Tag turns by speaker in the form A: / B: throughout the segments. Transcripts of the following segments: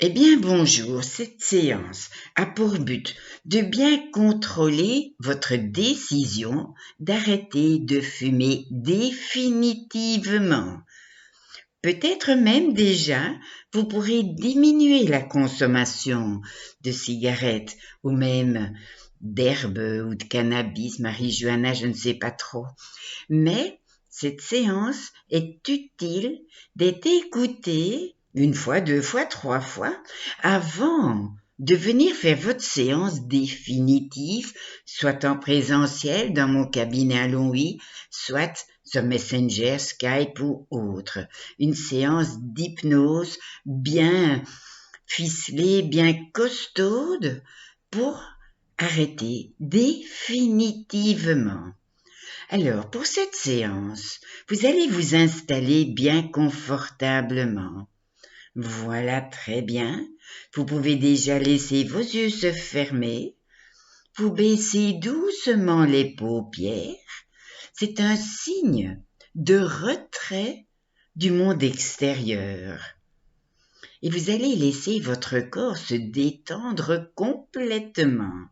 A: Eh bien bonjour, cette séance a pour but de bien contrôler votre décision d'arrêter de fumer définitivement. Peut-être même déjà, vous pourrez diminuer la consommation de cigarettes ou même d'herbe ou de cannabis, marijuana, je ne sais pas trop. Mais cette séance est utile d'être écoutée une fois, deux fois, trois fois avant de venir faire votre séance définitive, soit en présentiel dans mon cabinet à Longwy, soit sur Messenger, Skype ou autre. Une séance d'hypnose bien ficelée, bien costaude pour arrêter définitivement. Alors, pour cette séance, vous allez vous installer bien confortablement. Voilà, très bien. Vous pouvez déjà laisser vos yeux se fermer. Vous baissez doucement les paupières. C'est un signe de retrait du monde extérieur. Et vous allez laisser votre corps se détendre complètement.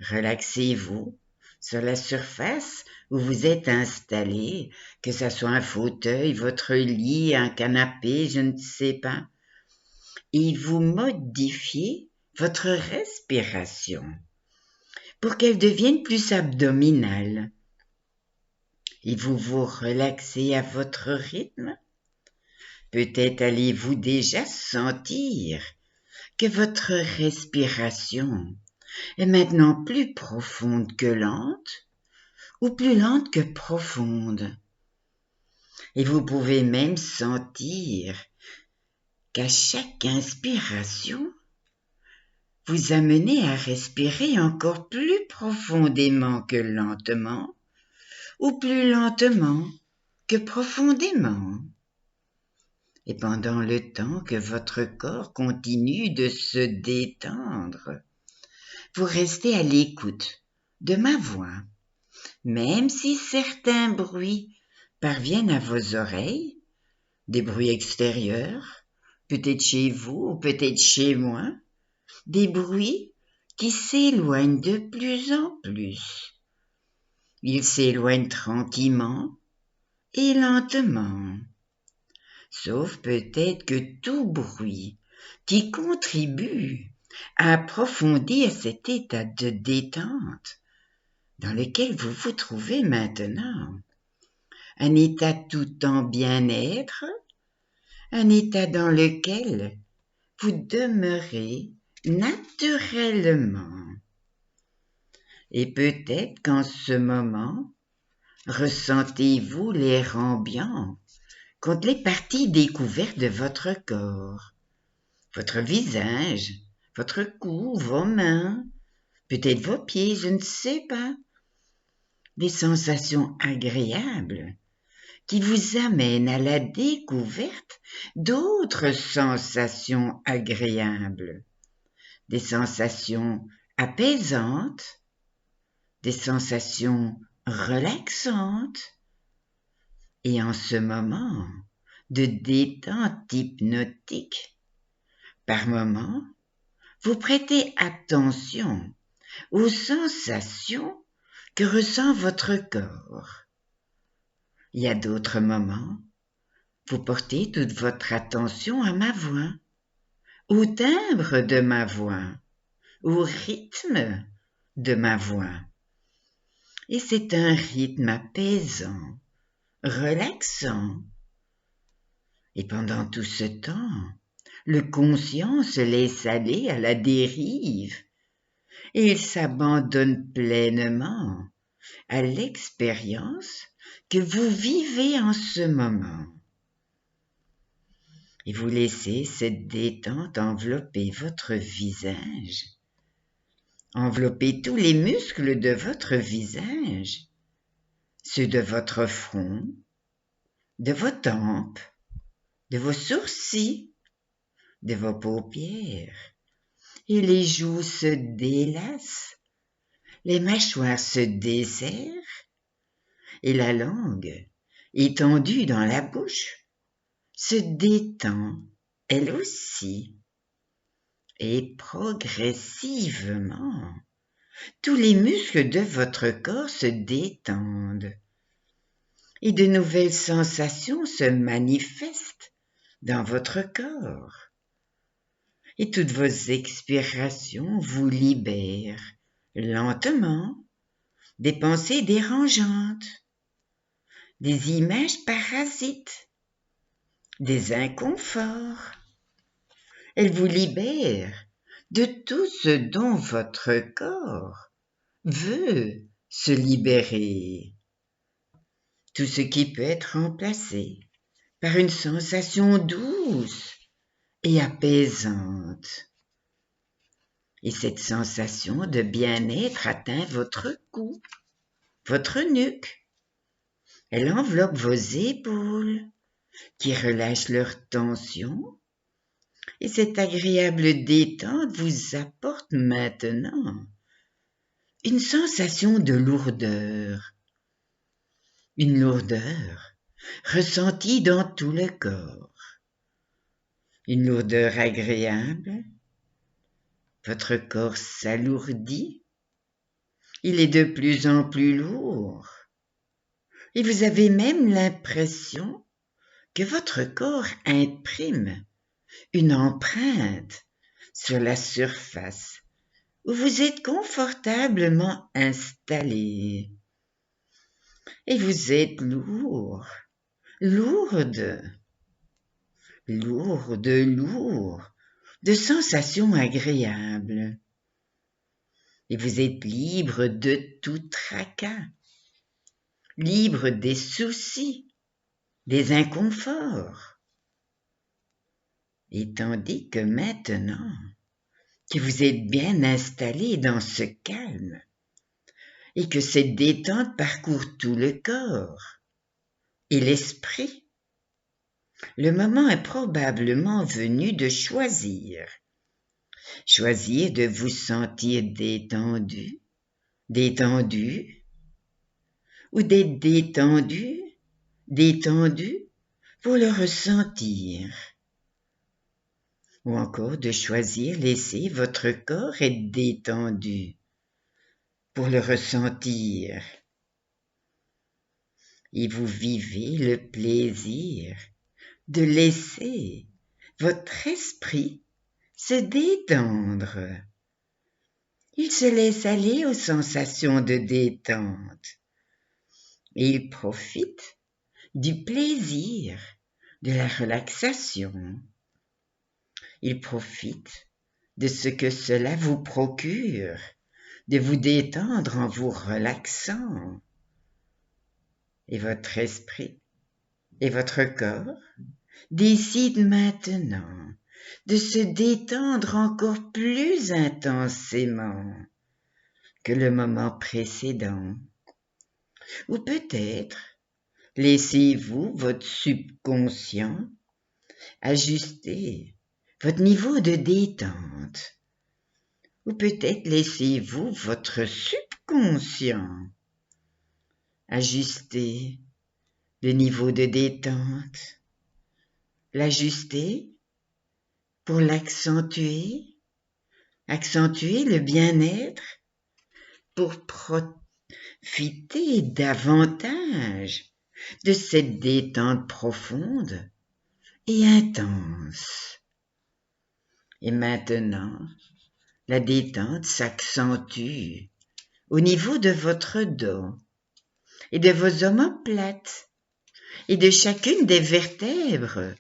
A: Relaxez-vous sur la surface où vous êtes installé, que ce soit un fauteuil, votre lit, un canapé, je ne sais pas, et vous modifiez votre respiration pour qu'elle devienne plus abdominale. Et vous vous relaxez à votre rythme. Peut-être allez-vous déjà sentir que votre respiration est maintenant plus profonde que lente, ou plus lente que profonde. Et vous pouvez même sentir qu'à chaque inspiration, vous amenez à respirer encore plus profondément que lentement, ou plus lentement que profondément. Et pendant le temps que votre corps continue de se détendre, vous restez à l'écoute de ma voix, même si certains bruits parviennent à vos oreilles, des bruits extérieurs, peut-être chez vous ou peut-être chez moi, des bruits qui s'éloignent de plus en plus. Ils s'éloignent tranquillement et lentement, sauf peut-être que tout bruit qui contribue à approfondir cet état de détente dans lequel vous vous trouvez maintenant. Un état tout en bien-être, un état dans lequel vous demeurez naturellement. Et peut-être qu'en ce moment, ressentez-vous l'air ambiant contre les parties découvertes de votre corps, votre visage, votre cou, vos mains, peut-être vos pieds, je ne sais pas. Des sensations agréables qui vous amènent à la découverte d'autres sensations agréables, des sensations apaisantes, des sensations relaxantes, et en ce moment de détente hypnotique, par moments, vous prêtez attention aux sensations que ressent votre corps. Il y a d'autres moments, vous portez toute votre attention à ma voix, au timbre de ma voix, au rythme de ma voix. Et c'est un rythme apaisant, relaxant. Et pendant tout ce temps, le conscient se laisse aller à la dérive et il s'abandonne pleinement à l'expérience que vous vivez en ce moment. Et vous laissez cette détente envelopper votre visage, envelopper tous les muscles de votre visage, ceux de votre front, de vos tempes, de vos sourcils, de vos paupières. Et les joues se délassent, les mâchoires se desserrent, et la langue, étendue dans la bouche, se détend, elle aussi. Et progressivement, tous les muscles de votre corps se détendent et de nouvelles sensations se manifestent dans votre corps. Et toutes vos expirations vous libèrent lentement des pensées dérangeantes, des images parasites, des inconforts. Elles vous libèrent de tout ce dont votre corps veut se libérer. Tout ce qui peut être remplacé par une sensation douce et apaisante. Et cette sensation de bien-être atteint votre cou, votre nuque. Elle enveloppe vos épaules qui relâchent leur tension. Et cette agréable détente vous apporte maintenant une sensation de lourdeur. Une lourdeur ressentie dans tout le corps. Une lourdeur agréable. Votre corps s'alourdit. Il est de plus en plus lourd. Et vous avez même l'impression que votre corps imprime une empreinte sur la surface où vous êtes confortablement installé. Et vous êtes lourd, lourde, de sensations agréables. Et vous êtes libre de tout tracas, libre des soucis, des inconforts. Et tandis que maintenant que vous êtes bien installé dans ce calme et que cette détente parcourt tout le corps et l'esprit, le moment est probablement venu de choisir. Choisir de vous sentir détendu, ou d'être détendu pour le ressentir. Ou encore de choisir laisser votre corps être détendu pour le ressentir. Et vous vivez le plaisir de laisser votre esprit se détendre. Il se laisse aller aux sensations de détente et il profite du plaisir de la relaxation. Il profite de ce que cela vous procure, de vous détendre en vous relaxant. Et votre esprit et votre corps décident maintenant de se détendre encore plus intensément que le moment précédent. Ou peut-être laissez-vous votre subconscient ajuster votre niveau de détente. Ou peut-être laissez-vous votre subconscient ajuster le niveau de détente, l'ajuster pour l'accentuer, accentuer le bien-être pour profiter davantage de cette détente profonde et intense. Et maintenant, la détente s'accentue au niveau de votre dos et de vos omoplates et de chacune des vertèbres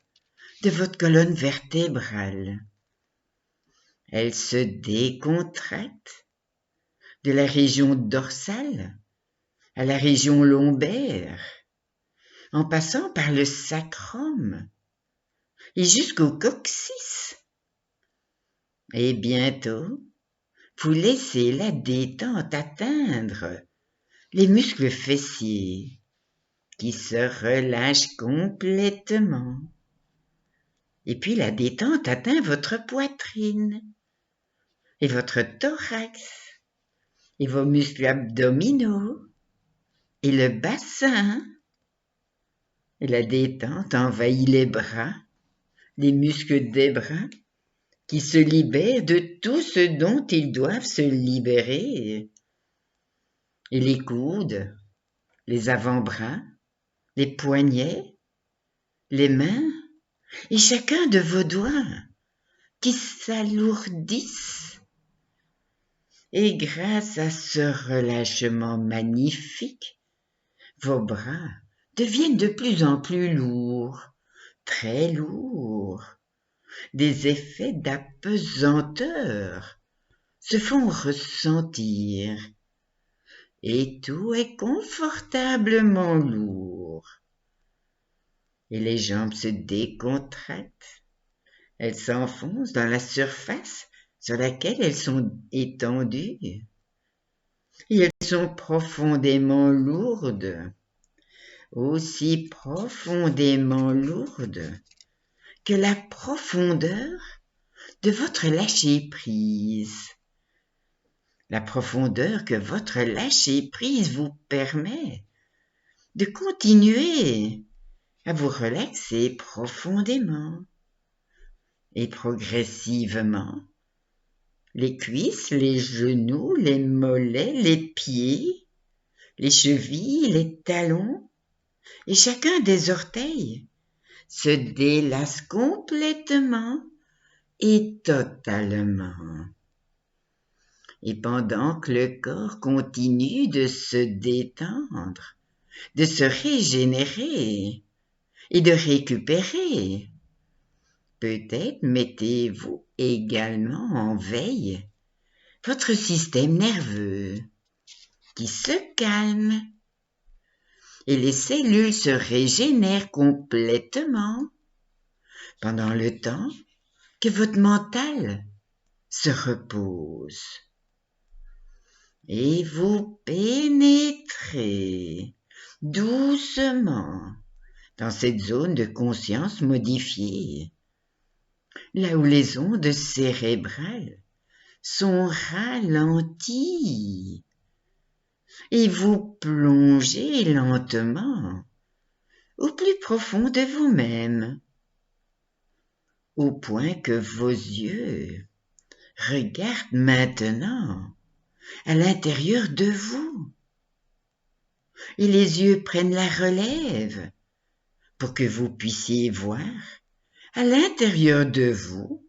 A: de votre colonne vertébrale. Elle se décontracte de la région dorsale à la région lombaire, en passant par le sacrum et jusqu'au coccyx. Et bientôt, vous laissez la détente atteindre les muscles fessiers qui se relâchent complètement. Et puis la détente atteint votre poitrine et votre thorax et vos muscles abdominaux et le bassin. Et la détente envahit les bras, les muscles des bras qui se libèrent de tout ce dont ils doivent se libérer. Et les coudes, les avant-bras, les poignets, les mains, et chacun de vos doigts qui s'alourdissent. Et grâce à ce relâchement magnifique, vos bras deviennent de plus en plus lourds, très lourds. Des effets d'apesanteur se font ressentir et tout est confortablement lourd. Et les jambes se décontractent. Elles s'enfoncent dans la surface sur laquelle elles sont étendues. Et elles sont profondément lourdes, aussi profondément lourdes que la profondeur de votre lâcher-prise. La profondeur que votre lâcher-prise vous permet de continuer à vous relaxer profondément et progressivement. Les cuisses, les genoux, les mollets, les pieds, les chevilles, les talons et chacun des orteils se délasse complètement et totalement. Et pendant que le corps continue de se détendre, de se régénérer et de récupérer, peut-être mettez-vous également en veille votre système nerveux qui se calme et les cellules se régénèrent complètement pendant le temps que votre mental se repose. Et vous pénétrez doucement dans cette zone de conscience modifiée, là où les ondes cérébrales sont ralenties, et vous plongez lentement au plus profond de vous-même, au point que vos yeux regardent maintenant à l'intérieur de vous, et les yeux prennent la relève pour que vous puissiez voir à l'intérieur de vous,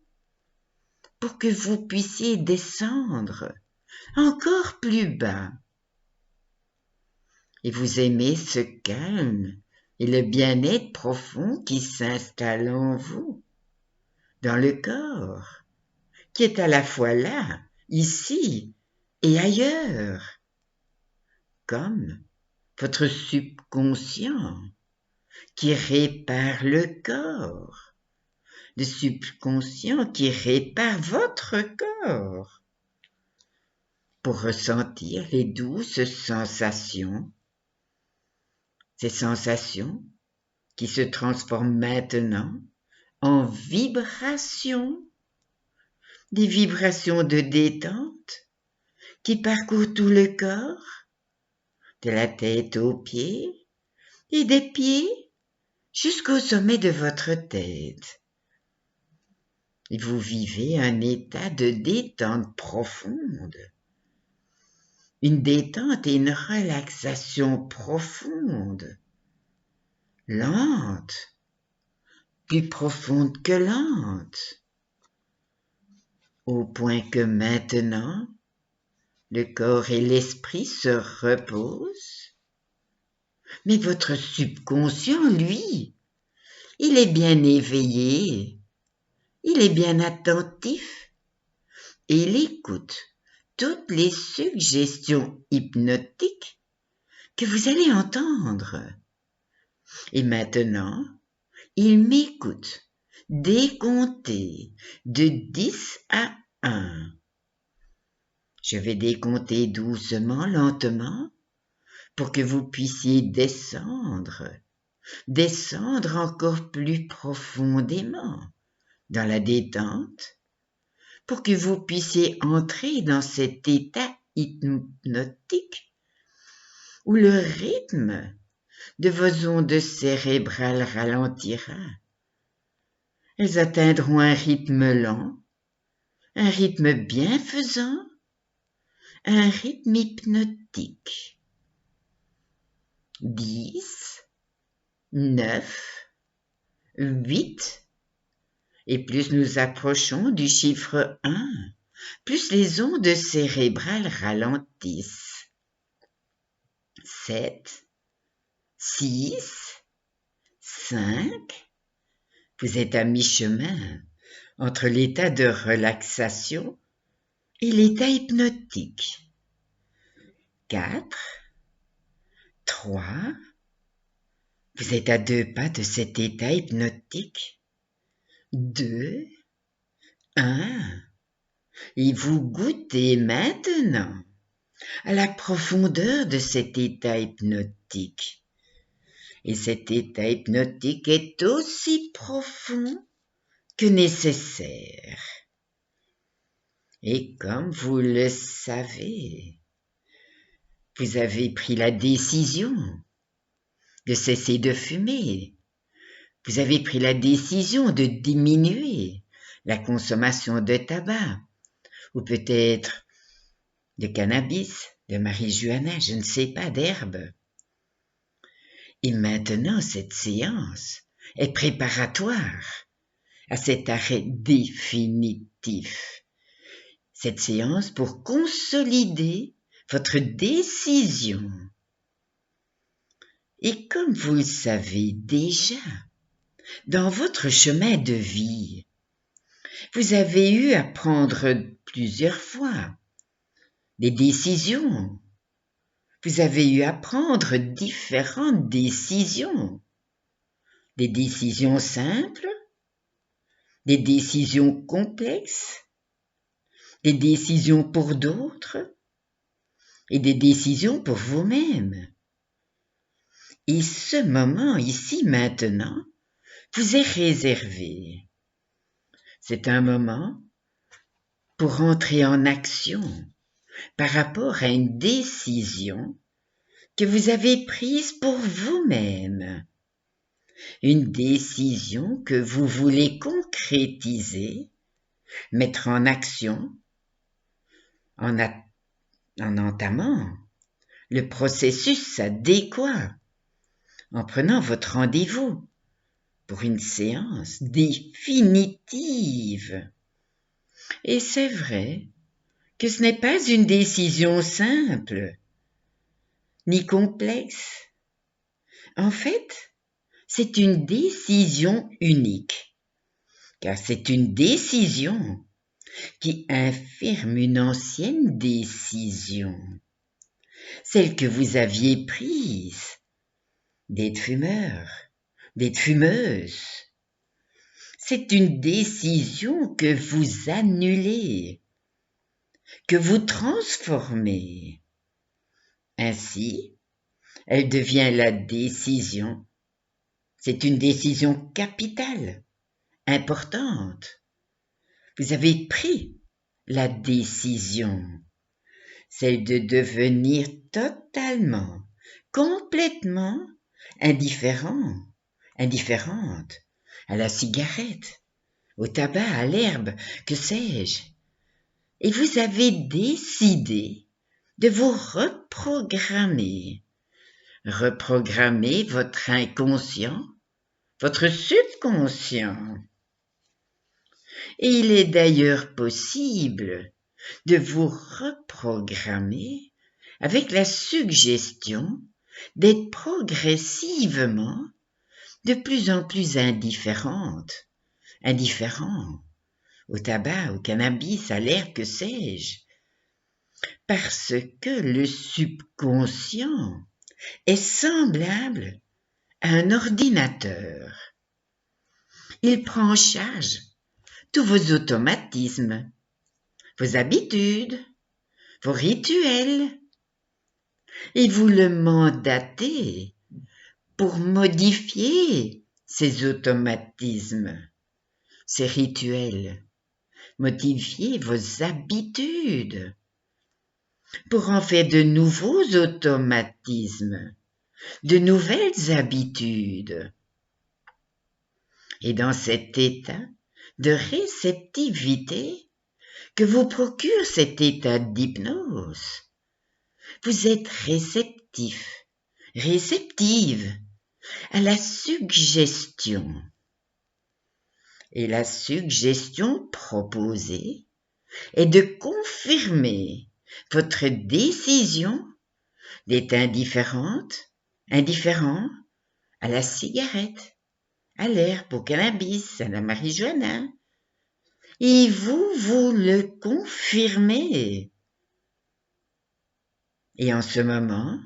A: pour que vous puissiez descendre encore plus bas. Et vous aimez ce calme et le bien-être profond qui s'installe en vous, dans le corps, qui est à la fois là, ici et ailleurs, comme votre subconscient qui répare le corps, le subconscient qui répare votre corps, pour ressentir les douces sensations, ces sensations qui se transforment maintenant en vibrations, des vibrations de détente qui parcourent tout le corps, de la tête aux pieds et des pieds jusqu'au sommet de votre tête. Et vous vivez un état de détente profonde, une détente et une relaxation profonde, lente, plus profonde que lente, au point que maintenant, le corps et l'esprit se reposent, mais votre subconscient, lui, il est bien éveillé, il est bien attentif, et il écoute toutes les suggestions hypnotiques que vous allez entendre. Et maintenant, il m'écoute décompter de 10 à 1. Je vais décompter doucement, lentement, pour que vous puissiez descendre encore plus profondément dans la détente, pour que vous puissiez entrer dans cet état hypnotique où le rythme de vos ondes cérébrales ralentira. Elles atteindront un rythme lent un rythme bienfaisant, un rythme hypnotique. 10, 9, 8, et plus nous approchons du chiffre 1, plus les ondes cérébrales ralentissent. 7, 6, 5, vous êtes à mi-chemin entre l'état de relaxation et l'état hypnotique. 4, 3, vous êtes à 2 pas de cet état hypnotique. 2, 1, et vous goûtez maintenant à la profondeur de cet état hypnotique. Et cet état hypnotique est aussi profond que nécessaire. Et comme vous le savez, vous avez pris la décision de cesser de fumer. Vous avez pris la décision de diminuer la consommation de tabac, ou peut-être de cannabis, de marijuana, je ne sais pas, d'herbe. Et maintenant, cette séance est préparatoire à cet arrêt définitif. Cette séance pour consolider votre décision. Et comme vous le savez déjà, dans votre chemin de vie, vous avez eu à prendre plusieurs fois des décisions. Vous avez eu à prendre différentes décisions. Des décisions simples, des décisions complexes, des décisions pour d'autres et des décisions pour vous-même. Et ce moment ici maintenant vous est réservé. C'est un moment pour entrer en action par rapport à une décision que vous avez prise pour vous-même. Une décision que vous voulez concrétiser, mettre en action en entamant le processus adéquat, en prenant votre rendez-vous pour une séance définitive. Et c'est vrai que ce n'est pas une décision simple, ni complexe. En fait, c'est une décision unique, car c'est une décision qui infirme une ancienne décision, celle que vous aviez prise d'être fumeur, d'être fumeuse. C'est une décision que vous annulez, que vous transformez. Ainsi, elle devient la décision. C'est une décision capitale, importante. Vous avez pris la décision, celle de devenir totalement, complètement indifférente à la cigarette, au tabac, à l'herbe, que sais-je. Et vous avez décidé de vous reprogrammer votre inconscient, votre subconscient. Et il est d'ailleurs possible de vous reprogrammer avec la suggestion d'être progressivement de plus en plus indifférent au tabac, au cannabis, à l'air, que sais-je, parce que le subconscient est semblable à un ordinateur. Il prend en charge tous vos automatismes, vos habitudes, vos rituels, et vous le mandatez pour modifier ces automatismes, ces rituels, modifier vos habitudes, pour en faire de nouveaux automatismes, de nouvelles habitudes. Et dans cet état de réceptivité que vous procure cet état d'hypnose. Vous êtes réceptif, réceptive à la suggestion. Et la suggestion proposée est de confirmer votre décision d'être indifférent à la cigarette, à l'herbe, au cannabis, à la marijuana. Et vous le confirmez. Et en ce moment,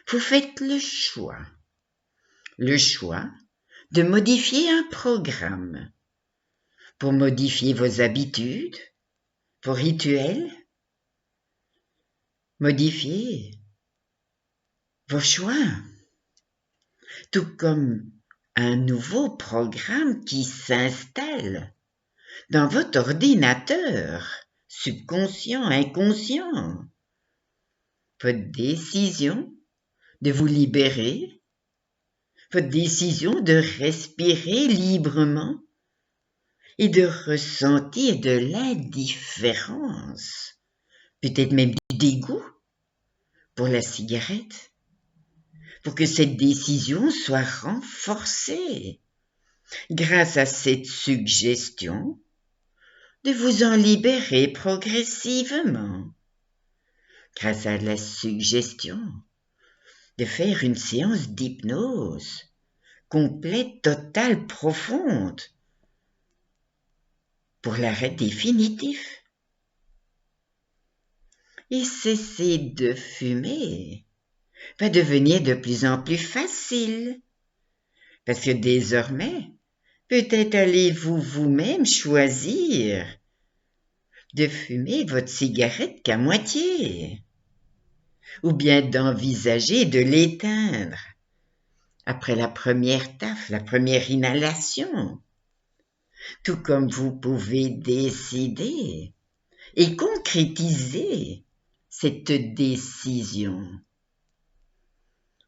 A: vous faites le choix de modifier un programme pour modifier vos habitudes, vos rituels, modifier vos choix, tout comme un nouveau programme qui s'installe dans votre ordinateur, subconscient, inconscient. Votre décision de vous libérer, votre décision de respirer librement et de ressentir de l'indifférence, peut-être même du dégoût pour la cigarette, pour que cette décision soit renforcée grâce à cette suggestion de vous en libérer progressivement, grâce à la suggestion de faire une séance d'hypnose complète, totale, profonde, pour l'arrêt définitif. Et cesser de fumer va devenir de plus en plus facile, parce que désormais, peut-être allez-vous vous-même choisir de fumer votre cigarette qu'à moitié, ou bien d'envisager de l'éteindre après la première taffe, la première inhalation, tout comme vous pouvez décider et concrétiser cette décision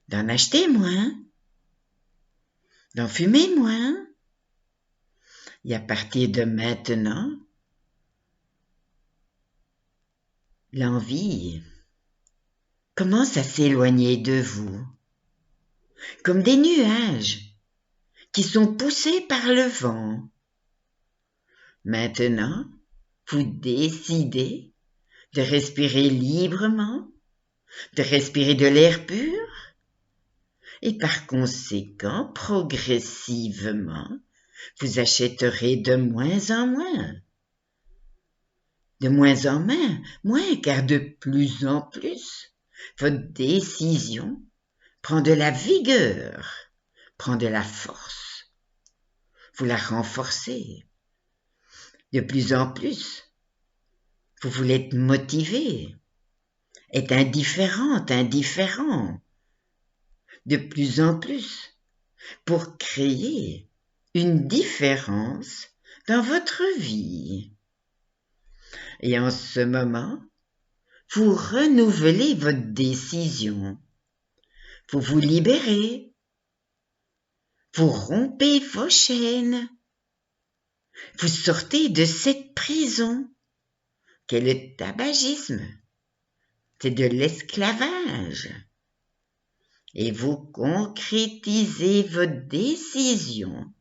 A: d'en acheter moins, d'en fumer moins. Et à partir de maintenant, l'envie commence à s'éloigner de vous, comme des nuages qui sont poussés par le vent. Maintenant, vous décidez de respirer librement, de respirer de l'air pur, et par conséquent, progressivement, vous achèterez de moins en moins. De moins en moins, car de plus en plus, votre décision prend de la vigueur, prend de la force. Vous la renforcez. De plus en plus, vous voulez être motivé, être indifférent, de plus en plus, pour créer une différence dans votre vie. Et en ce moment, vous renouvelez votre décision. Vous vous libérez. Vous rompez vos chaînes. Vous sortez de cette prison qu'est le tabagisme. C'est de l'esclavage. Et vous concrétisez votre décision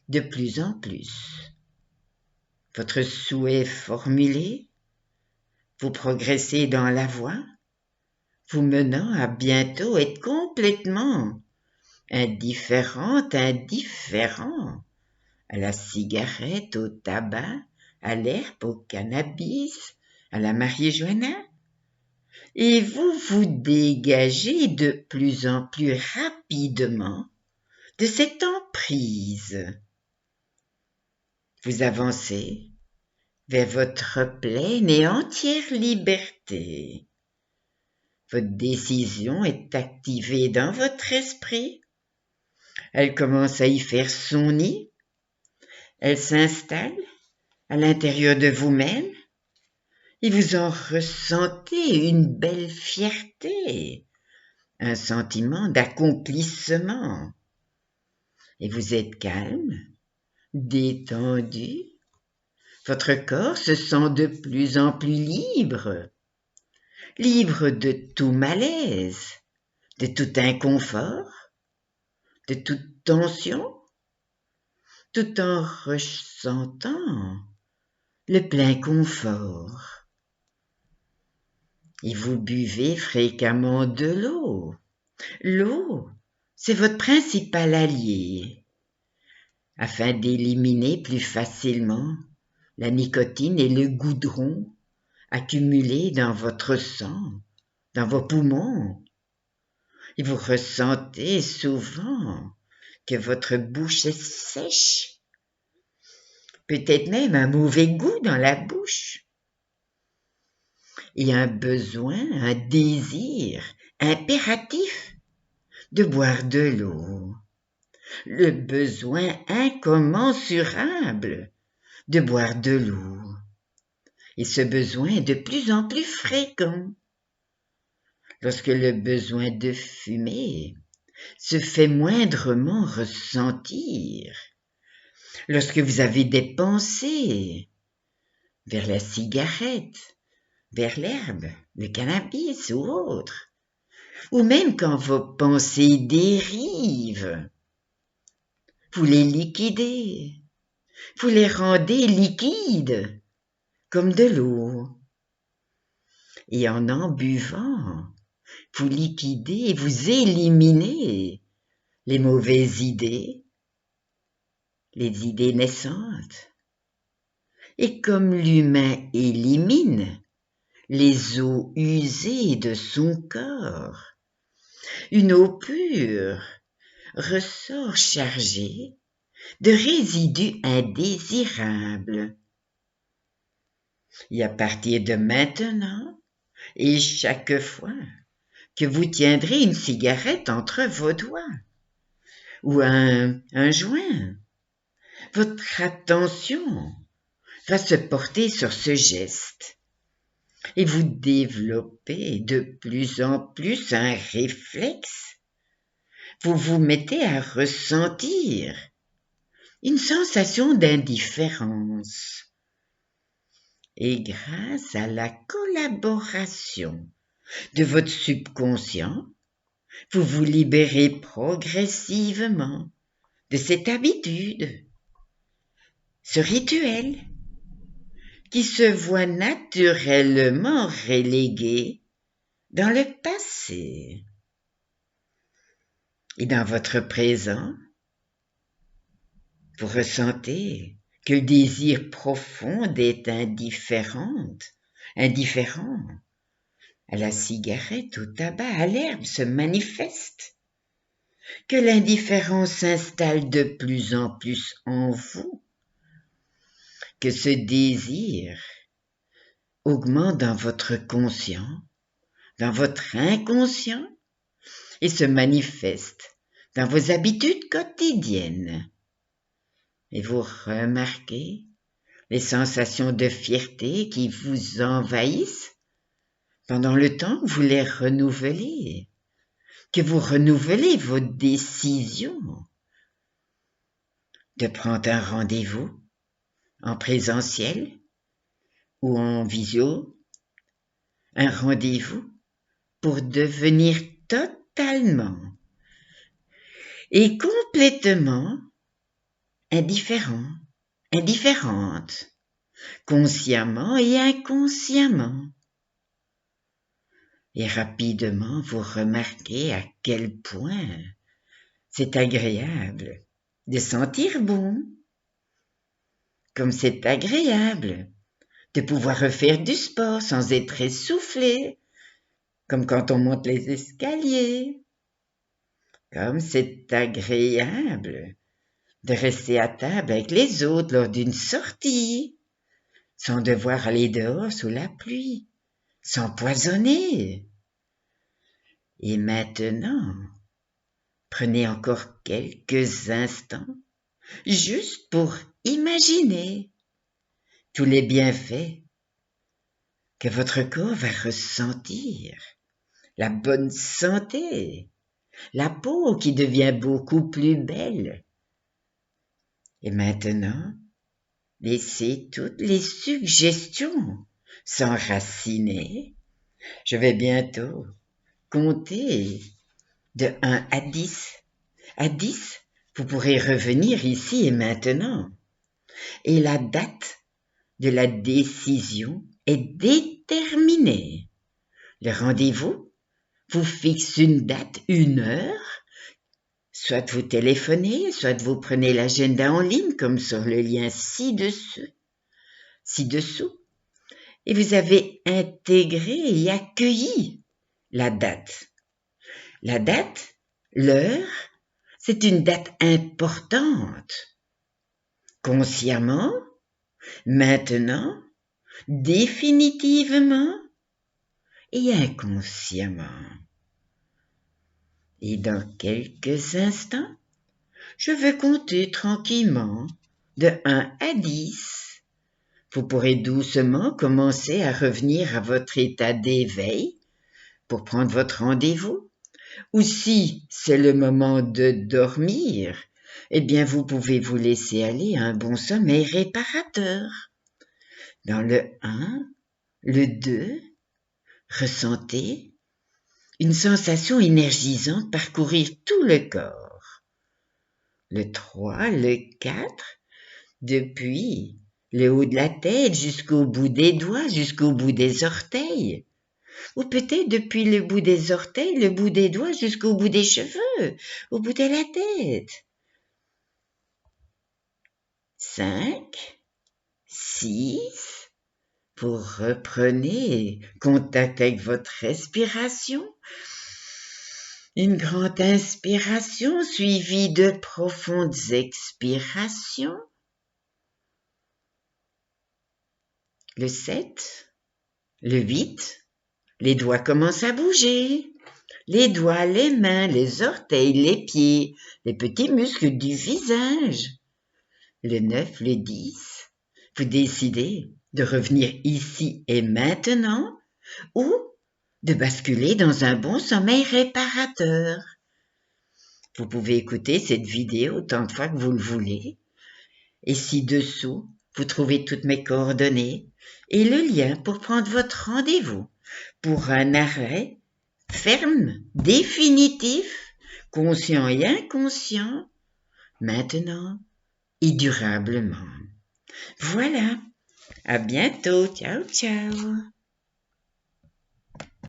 A: de plus en plus. Votre souhait formulé, vous progressez dans la voie, vous menant à bientôt être complètement indifférent à la cigarette, au tabac, à l'herbe, au cannabis, à la marijuana. Et vous vous dégagez de plus en plus rapidement de cette emprise. Vous avancez vers votre pleine et entière liberté. Votre décision est activée dans votre esprit. Elle commence à y faire son nid. Elle s'installe à l'intérieur de vous-même et vous en ressentez une belle fierté, un sentiment d'accomplissement. Et vous êtes calme, détendu, votre corps se sent de plus en plus libre, libre de tout malaise, de tout inconfort, de toute tension, tout en ressentant le plein confort. Et vous buvez fréquemment de l'eau. L'eau, c'est votre principal allié, afin d'éliminer plus facilement la nicotine et le goudron accumulés dans votre sang, dans vos poumons. Et vous ressentez souvent que votre bouche est sèche, peut-être même un mauvais goût dans la bouche, et un besoin, un désir impératif de boire de l'eau, le besoin incommensurable de boire de l'eau, et ce besoin est de plus en plus fréquent. Lorsque le besoin de fumer se fait moindrement ressentir, lorsque vous avez des pensées vers la cigarette, vers l'herbe, le cannabis ou autre, ou même quand vos pensées dérivent, vous les liquidez, vous les rendez liquides, comme de l'eau. Et en buvant, vous liquidez et vous éliminez les mauvaises idées, les idées naissantes. Et comme l'humain élimine les eaux usées de son corps, une eau pure ressort chargée de résidus indésirables. Et à partir de maintenant, et chaque fois que vous tiendrez une cigarette entre vos doigts, ou un joint, votre attention va se porter sur ce geste, et vous développez de plus en plus un réflexe. Vous vous mettez à ressentir une sensation d'indifférence. Et grâce à la collaboration de votre subconscient, vous vous libérez progressivement de cette habitude, ce rituel qui se voit naturellement relégué dans le passé. Et dans votre présent, vous ressentez que le désir profond est indifférent à la cigarette, au tabac, à l'herbe se manifeste, que l'indifférence s'installe de plus en plus en vous, que ce désir augmente dans votre conscient, dans votre inconscient, et se manifeste dans vos habitudes quotidiennes. Et vous remarquez les sensations de fierté qui vous envahissent pendant le temps que vous les renouvelez, que vous renouvelez vos décisions de prendre un rendez-vous en présentiel ou en visio, un rendez-vous pour devenir totalement et complètement indifférente, consciemment et inconsciemment. Et rapidement, vous remarquez à quel point c'est agréable de sentir bon, comme c'est agréable de pouvoir refaire du sport sans être essoufflé, comme quand on monte les escaliers, comme c'est agréable de rester à table avec les autres lors d'une sortie, sans devoir aller dehors sous la pluie, s'empoisonner. Et maintenant, prenez encore quelques instants juste pour imaginer tous les bienfaits que votre corps va ressentir, la bonne santé, la peau qui devient beaucoup plus belle. Et maintenant, laissez toutes les suggestions s'enraciner. Je vais bientôt compter de 1 à 10. À 10, vous pourrez revenir ici et maintenant. Et la date de la décision est déterminée. Le rendez-vous vous fixe une date, une heure. Soit vous téléphonez, soit vous prenez l'agenda en ligne comme sur le lien ci-dessous. Et vous avez intégré et accueilli la date. La date, l'heure, c'est une date importante. Consciemment, maintenant, définitivement et inconsciemment. Et dans quelques instants, je vais compter tranquillement de 1 à 10. Vous pourrez doucement commencer à revenir à votre état d'éveil pour prendre votre rendez-vous. Ou si c'est le moment de dormir, eh bien vous pouvez vous laisser aller à un bon sommeil réparateur. Dans le 1, le 2, ressentez une sensation énergisante parcourir tout le corps. Le 3, le 4, depuis le haut de la tête jusqu'au bout des doigts, jusqu'au bout des orteils. Ou peut-être depuis le bout des orteils, le bout des doigts jusqu'au bout des cheveux, au bout de la tête. 5, 6, vous reprenez contact avec votre respiration. Une grande inspiration suivie de profondes expirations. Le 7, le 8, les doigts commencent à bouger. Les doigts, les mains, les orteils, les pieds, les petits muscles du visage. Le 9, le 10, vous décidez de revenir ici et maintenant ou de basculer dans un bon sommeil réparateur. Vous pouvez écouter cette vidéo autant de fois que vous le voulez. Et ci-dessous, vous trouvez toutes mes coordonnées et le lien pour prendre votre rendez-vous pour un arrêt ferme, définitif, conscient et inconscient, maintenant et durablement. Voilà, à bientôt, ciao ciao.